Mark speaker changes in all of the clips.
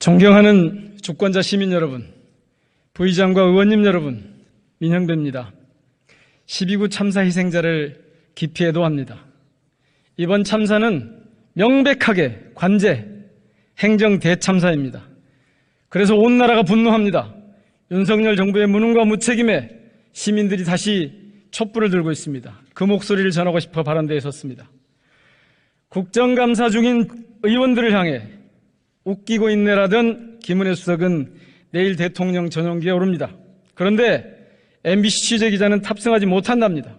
Speaker 1: 존경하는 주권자 시민 여러분, 부의장과 의원님 여러분, 민형배입니다. 12구 참사 희생자를 깊이 애도합니다. 이번 참사는 명백하게 관제, 행정 대참사입니다. 그래서 온 나라가 분노합니다. 윤석열 정부의 무능과 무책임에 시민들이 다시 촛불을 들고 있습니다. 그 목소리를 전하고 싶어 발언대에 섰습니다. 국정감사 중인 의원들을 향해 웃기고 있네라던 김은혜 수석은 내일 대통령 전용기에 오릅니다. 그런데 MBC 취재기자는 탑승하지 못한답니다.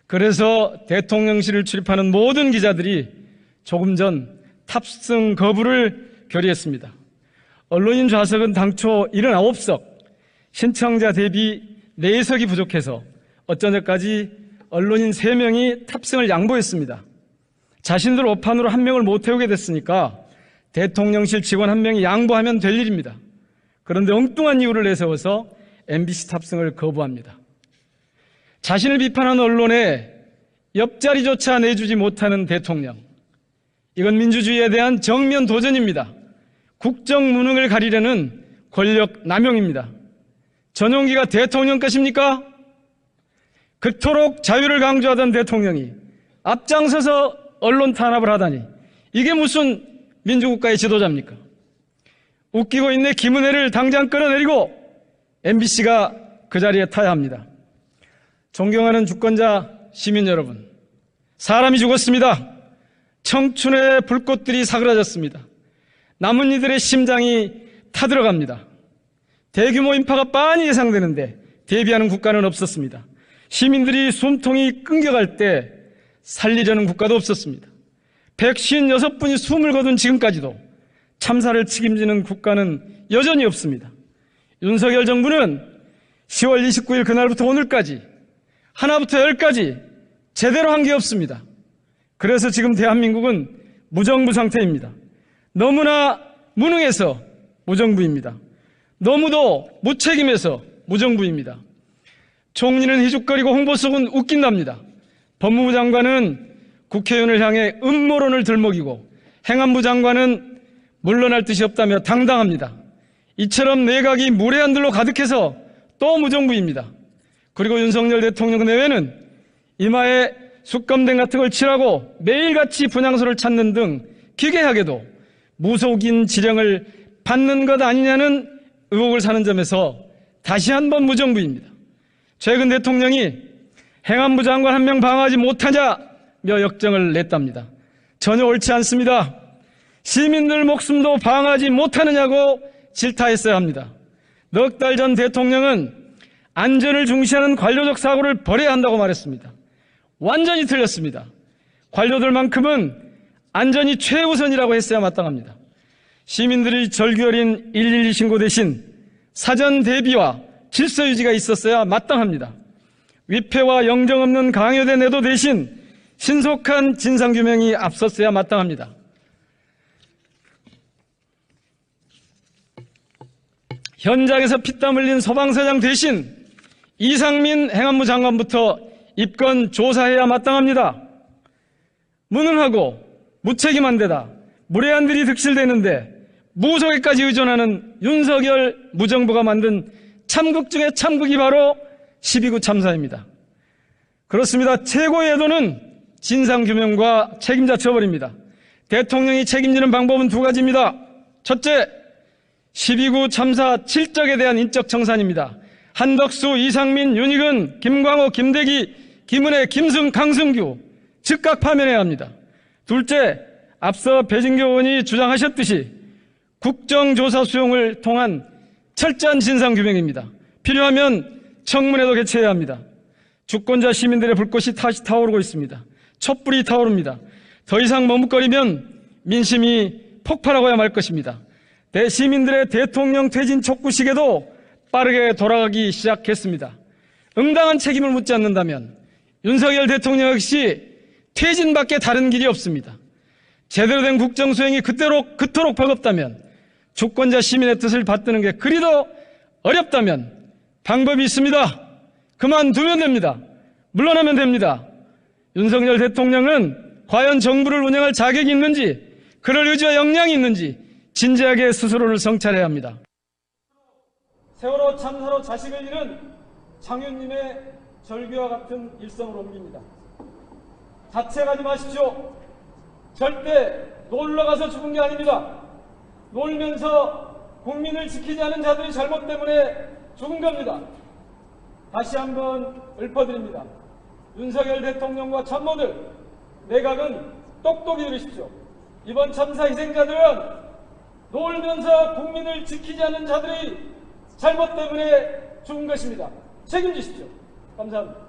Speaker 1: 그래서 대통령실을 출입하는 모든 기자들이 조금 전 탑승 거부를 결의했습니다. 언론인 좌석은 당초 79석, 신청자 대비 4석이 부족해서 어쩌냐까지 언론인 3명이 탑승을 양보했습니다. 자신들 오판으로 1명을 못 태우게 됐으니까 대통령실 직원 1명이 양보하면 될 일입니다. 그런데 엉뚱한 이유를 내세워서 MBC 탑승을 거부합니다. 자신을 비판하는 언론에 옆자리조차 내주지 못하는 대통령. 이건 민주주의에 대한 정면 도전입니다. 국정 무능을 가리려는 권력 남용입니다. 전용기가 대통령 것입니까? 그토록 자유를 강조하던 대통령이 앞장서서 언론 탄압을 하다니 이게 무슨 민주국가의 지도자입니까? 웃기고 있네 김은혜를 당장 끌어내리고 MBC가 그 자리에 타야 합니다. 존경하는 주권자 시민 여러분, 사람이 죽었습니다. 청춘의 불꽃들이 사그라졌습니다. 남은 이들의 심장이 타들어갑니다. 대규모 인파가 빤히 예상되는데 대비하는 국가는 없었습니다. 시민들이 숨통이 끊겨갈 때 살리려는 국가도 없었습니다. 156분이 숨을 거둔 지금까지도 참사를 책임지는 국가는 여전히 없습니다. 윤석열 정부는 10월 29일 그날부터 오늘까지 하나부터 열까지 제대로 한 게 없습니다. 그래서 지금 대한민국은 무정부 상태입니다. 너무나 무능해서 무정부입니다. 너무도 무책임해서 무정부입니다. 총리는 희죽거리고 홍보석은 웃긴답니다. 법무부 장관은 국회의원을 향해 음모론을 들먹이고 행안부 장관은 물러날 뜻이 없다며 당당합니다. 이처럼 내각이 무례한들로 가득해서 또 무정부입니다. 그리고 윤석열 대통령 내외는 이마에 숯검댕 같은 걸 칠하고 매일같이 분향소를 찾는 등 기괴하게도 무속인 지령을 받는 것 아니냐는 의혹을 사는 점에서 다시 한번 무정부입니다. 최근 대통령이 행안부 장관 1명 방어하지 못하냐며 역정을 냈답니다. 전혀 옳지 않습니다. 시민들 목숨도 방어하지 못하느냐고 질타했어야 합니다. 넉 달 전 대통령은 안전을 중시하는 관료적 사고를 버려야 한다고 말했습니다. 완전히 틀렸습니다. 관료들만큼은 안전이 최우선이라고 했어야 마땅합니다. 시민들이 절규어린 112 신고 대신 사전 대비와 질서 유지가 있었어야 마땅합니다. 위패와 영정 없는 강요된 애도 대신 신속한 진상규명이 앞섰어야 마땅합니다. 현장에서 피땀 흘린 소방서장 대신 이상민 행안부 장관부터 입건 조사해야 마땅합니다. 무능하고 무책임한 데다 무례한들이 득실되는데 무속에까지 의존하는 윤석열 무정부가 만든 참극 중의 참극이 바로 12구 참사입니다. 그렇습니다. 최고의 애도는 진상규명과 책임자 처벌입니다. 대통령이 책임지는 방법은 2가지입니다. 첫째, 12구 참사 실적에 대한 인적 청산입니다. 한덕수, 이상민, 윤익은, 김광호, 김대기, 김은혜, 김승, 강승규 즉각 파면해야 합니다. 둘째, 앞서 배진교 의원이 주장하셨듯이 국정조사 수용을 통한 철저한 진상규명입니다. 필요하면 청문회도 개최해야 합니다. 주권자 시민들의 불꽃이 다시 타오르고 있습니다. 촛불이 타오릅니다. 더 이상 머뭇거리면 민심이 폭발하고야 말 것입니다. 시민들의 대통령 퇴진 촉구 시계도 빠르게 돌아가기 시작했습니다. 응당한 책임을 묻지 않는다면 윤석열 대통령 역시 퇴진밖에 다른 길이 없습니다. 제대로 된 국정 수행이 그토록 버겁다면, 주권자 시민의 뜻을 받드는 게 그리도 어렵다면 방법이 있습니다. 그만두면 됩니다. 물러나면 됩니다. 윤석열 대통령은 과연 정부를 운영할 자격이 있는지, 그럴 의지와 역량이 있는지 진지하게 스스로를 성찰해야 합니다. 세월호 참사로 자식을 잃은 장윤님의 절규와 같은 일성을 옮깁니다. 자책하지 마십시오. 절대 놀러 가서 죽은 게 아닙니다. 놀면서 국민을 지키지 않은 자들이 잘못 때문에 죽은 겁니다. 다시 한번 읊어드립니다. 윤석열 대통령과 참모들, 내각은 똑똑히 들으십시오. 이번 참사 희생자들은 놀면서 국민을 지키지 않은 자들이 잘못 때문에 죽은 것입니다. 책임지십시오. 감사합니다.